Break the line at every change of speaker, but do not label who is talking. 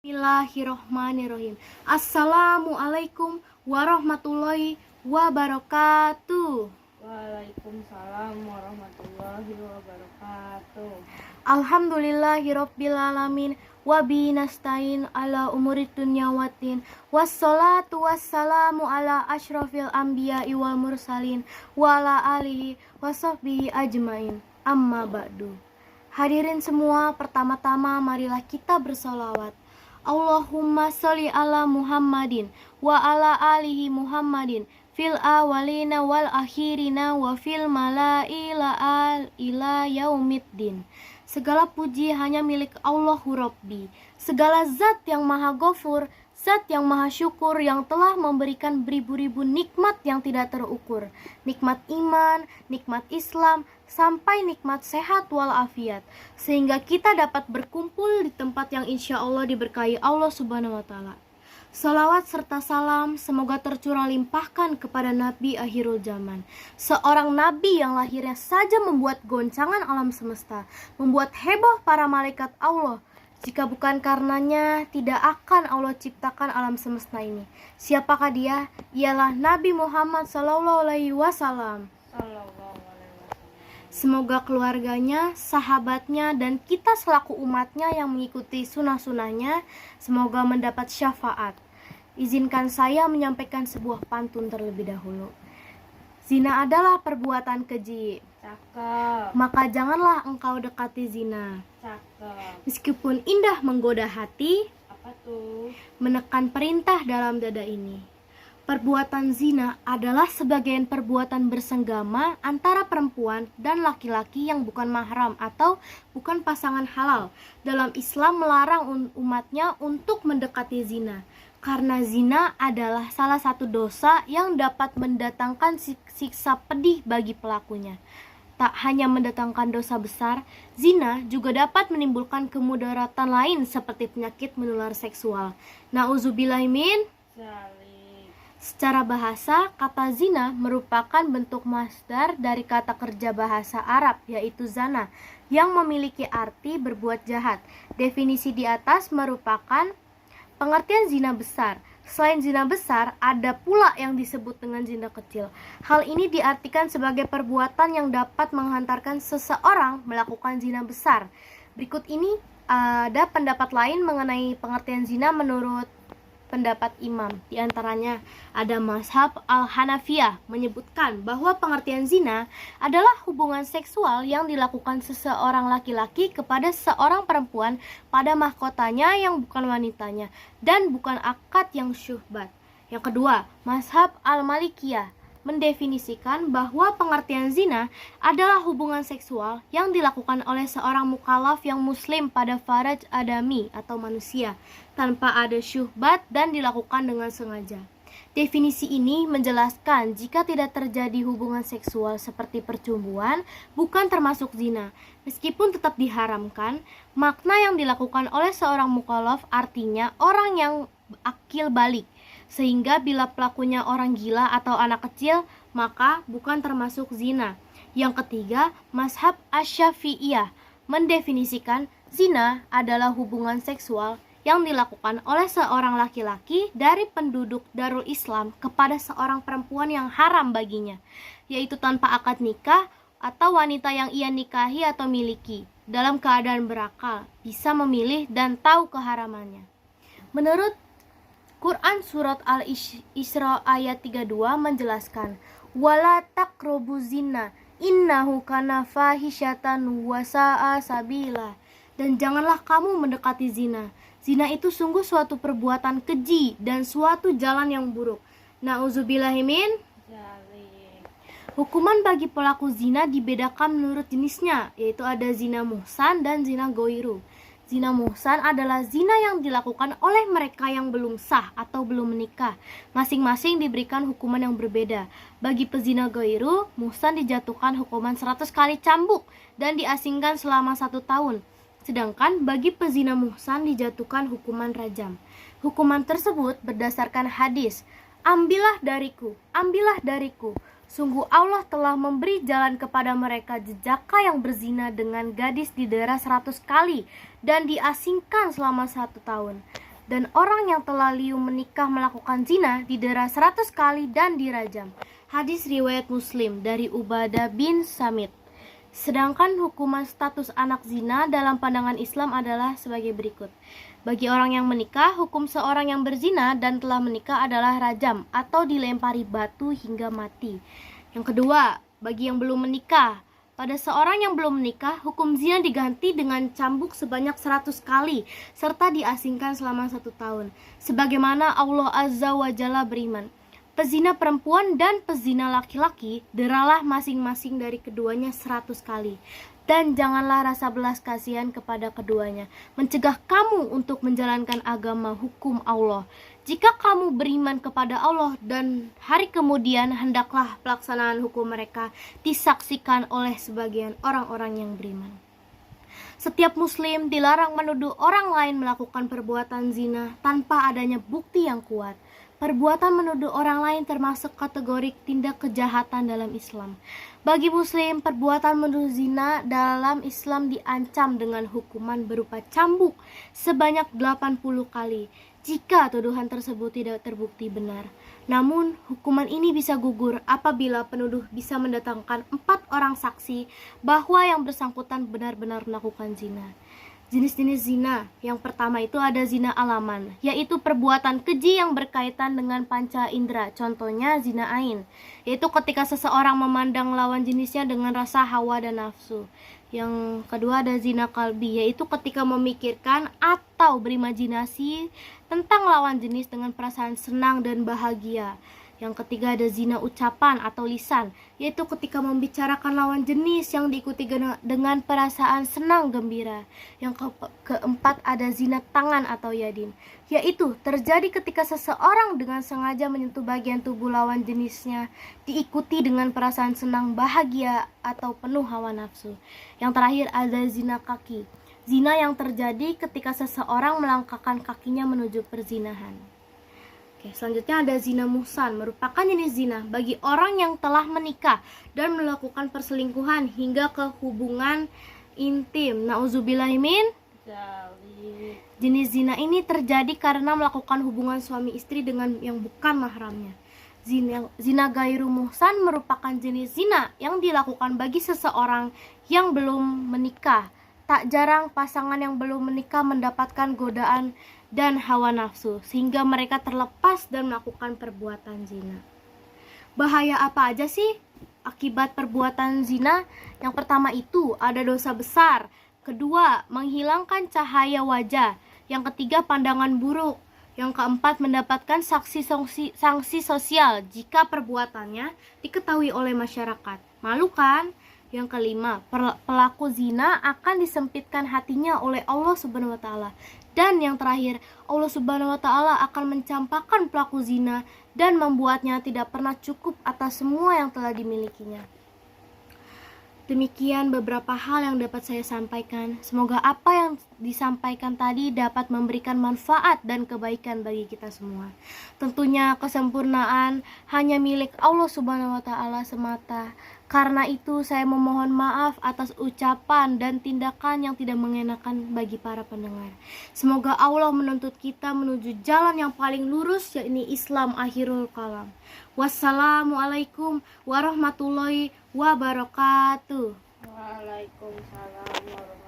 Bismillahirrohmanirrohim. Assalamualaikum warahmatullahi wabarakatuh.
Waalaikumsalam warahmatullahi wabarakatuh.
Alhamdulillahirobbilalamin. Wabihi nasta'in ala umurid dunya waddin. Wassalatu wassalamu ala asyrafil anbiya'i wal mursalin wa ala alihi wasahbihi ajmain. Amma ba'du. Hadirin semua, pertama-tama marilah kita bersolawat. Allahumma sholli ala Muhammadin wa ala alihi Muhammadin fil awalina wal akhirina wa fil malaila ila yaumiddin. Segala puji hanya milik Allahu Rabbi. Segala zat yang maha ghafur, zat yang maha syukur, yang telah memberikan beribu-ribu nikmat yang tidak terukur. Nikmat iman, nikmat Islam, sampai nikmat sehat walafiat, sehingga kita dapat berkumpul di tempat yang insya Allah diberkahi Allah Subhanahu wa Ta'ala. Salawat serta salam semoga tercurah limpahkan kepada Nabi akhirul zaman, seorang Nabi yang lahirnya saja membuat goncangan alam semesta, membuat heboh para malaikat Allah. Jika bukan karenanya, tidak akan Allah ciptakan alam semesta ini. Siapakah dia? Ialah Nabi Muhammad SAW. Semoga keluarganya, sahabatnya, dan kita selaku umatnya yang mengikuti sunnah-sunnahnya semoga mendapat syafaat. Izinkan saya menyampaikan sebuah pantun terlebih dahulu. Zina adalah perbuatan keji.
Cakep.
Maka janganlah engkau dekati zina.
Cakep.
Meskipun indah menggoda hati,
Apa tuh?
menekan perintah dalam dada ini. Perbuatan zina adalah sebagian perbuatan bersenggama antara perempuan dan laki-laki yang bukan mahram atau bukan pasangan halal. Dalam Islam melarang umatnya untuk mendekati zina, karena zina adalah salah satu dosa yang dapat mendatangkan siksa pedih bagi pelakunya. Tak hanya mendatangkan dosa besar, zina juga dapat menimbulkan kemudaratan lain seperti penyakit menular seksual. Nauzubillahimin. Secara bahasa, kata zina merupakan bentuk masdar dari kata kerja bahasa Arab, yaitu zana, yang memiliki arti berbuat jahat. Definisi di atas merupakan pengertian zina besar. Selain zina besar, ada pula yang disebut dengan zina kecil. Hal ini diartikan sebagai perbuatan yang dapat menghantarkan seseorang melakukan zina besar. Berikut ini ada pendapat lain mengenai pengertian zina menurut pendapat imam. Di antaranya ada mazhab Al-Hanafiyah menyebutkan bahwa pengertian zina adalah hubungan seksual yang dilakukan seseorang laki-laki kepada seorang perempuan pada mahkotanya yang bukan wanitanya dan bukan akad yang syuhbat. Yang kedua, mazhab Al-Malikiyah mendefinisikan bahwa pengertian zina adalah hubungan seksual yang dilakukan oleh seorang mukallaf yang muslim pada faraj adami atau manusia tanpa ada syuhbat dan dilakukan dengan sengaja. Definisi ini menjelaskan jika tidak terjadi hubungan seksual seperti percumbuan bukan termasuk zina. Meskipun tetap diharamkan, makna yang dilakukan oleh seorang mukallaf artinya orang yang akil balik. Sehingga bila pelakunya orang gila atau anak kecil, maka bukan termasuk zina. Yang ketiga, mazhab Asy-Syafi'iyah mendefinisikan zina adalah hubungan seksual yang dilakukan oleh seorang laki-laki dari penduduk Darul Islam kepada seorang perempuan yang haram baginya, yaitu tanpa akad nikah atau wanita yang ia nikahi atau miliki, dalam keadaan berakal, bisa memilih dan tahu keharamannya. Menurut Quran surat Al-Isra ayat 32 menjelaskan, wala taqrabuz zina innahu kana fahisyatan wa sa'a sabila. Dan janganlah kamu mendekati zina. Zina itu sungguh suatu perbuatan keji dan suatu jalan yang buruk. Nauzubillahimin. Hukuman bagi pelaku zina dibedakan menurut jenisnya, yaitu ada zina muhsan dan zina goiru. Zina muhsan adalah zina yang dilakukan oleh mereka yang belum sah atau belum menikah. Masing-masing diberikan hukuman yang berbeda. Bagi pezina goiru, muhsan dijatuhkan hukuman 100 kali cambuk dan diasingkan selama 1 tahun. Sedangkan bagi pezina muhsan dijatuhkan hukuman rajam. Hukuman tersebut berdasarkan hadis, ambillah dariku. Sungguh Allah telah memberi jalan kepada mereka jejaka yang berzina dengan gadis didera 100 kali dan diasingkan selama 1 tahun. Dan orang yang telah liu menikah melakukan zina didera 100 kali dan dirajam. Hadis riwayat Muslim dari Ubadah bin Samit. Sedangkan hukuman status anak zina dalam pandangan Islam adalah sebagai berikut. Bagi orang yang menikah, hukum seorang yang berzina dan telah menikah adalah rajam atau dilempari batu hingga mati. Yang kedua, bagi yang belum menikah, pada seorang yang belum menikah, hukum zina diganti dengan cambuk sebanyak 100 kali serta diasingkan selama 1 tahun. Sebagaimana Allah Azza wa Jalla beriman, pezina perempuan dan pezina laki-laki deralah masing-masing dari keduanya 100 kali. Dan janganlah rasa belas kasihan kepada keduanya, mencegah kamu untuk menjalankan agama hukum Allah. Jika kamu beriman kepada Allah dan hari kemudian, hendaklah pelaksanaan hukum mereka disaksikan oleh sebagian orang-orang yang beriman. Setiap muslim dilarang menuduh orang lain melakukan perbuatan zina tanpa adanya bukti yang kuat. Perbuatan menuduh orang lain termasuk kategori tindak kejahatan dalam Islam. Bagi muslim, perbuatan menuduh zina dalam Islam diancam dengan hukuman berupa cambuk sebanyak 80 kali jika tuduhan tersebut tidak terbukti benar. Namun, hukuman ini bisa gugur apabila penuduh bisa mendatangkan 4 orang saksi bahwa yang bersangkutan benar-benar melakukan zina. Jenis-jenis zina, yang pertama itu ada zina alaman, yaitu perbuatan keji yang berkaitan dengan panca indera. Contohnya zina ain, yaitu ketika seseorang memandang lawan jenisnya dengan rasa hawa dan nafsu. Yang kedua ada zina kalbi, yaitu ketika memikirkan atau berimajinasi tentang lawan jenis dengan perasaan senang dan bahagia. Yang ketiga ada zina ucapan atau lisan, yaitu ketika membicarakan lawan jenis yang diikuti dengan perasaan senang gembira. Yang keempat ada zina tangan atau yadin, yaitu terjadi ketika seseorang dengan sengaja menyentuh bagian tubuh lawan jenisnya diikuti dengan perasaan senang bahagia atau penuh hawa nafsu. Yang terakhir ada zina kaki, zina yang terjadi ketika seseorang melangkahkan kakinya menuju perzinahan. Selanjutnya ada zina muhsan, merupakan jenis zina bagi orang yang telah menikah dan melakukan perselingkuhan hingga ke hubungan intim. Nauzubillahimin. Jenis zina ini terjadi karena melakukan hubungan suami istri dengan yang bukan mahramnya. Zina gairu muhsan merupakan jenis zina yang dilakukan bagi seseorang yang belum menikah. Tak jarang pasangan yang belum menikah mendapatkan godaan dan hawa nafsu sehingga mereka terlepas dan melakukan perbuatan zina. Bahaya apa aja sih akibat perbuatan zina? Yang pertama itu ada dosa besar. Kedua, menghilangkan cahaya wajah. Yang ketiga, pandangan buruk. Yang keempat, mendapatkan sanksi sosial jika perbuatannya diketahui oleh masyarakat. Malu kan? Yang kelima, pelaku zina akan disempitkan hatinya oleh Allah Subhanahu wa taala. Dan yang terakhir, Allah Subhanahu wa taala akan mencampakkan pelaku zina dan membuatnya tidak pernah cukup atas semua yang telah dimilikinya. Demikian beberapa hal yang dapat saya sampaikan. Semoga apa yang disampaikan tadi dapat memberikan manfaat dan kebaikan bagi kita semua. Tentunya kesempurnaan hanya milik Allah Subhanahu wa taala semata. Karena itu saya memohon maaf atas ucapan dan tindakan yang tidak mengenakan bagi para pendengar. Semoga Allah menuntut kita menuju jalan yang paling lurus, yakni Islam akhirul kalam. Wassalamualaikum warahmatullahi wabarakatuh.
Waalaikumsalam warahmatullahi wabarakatuh.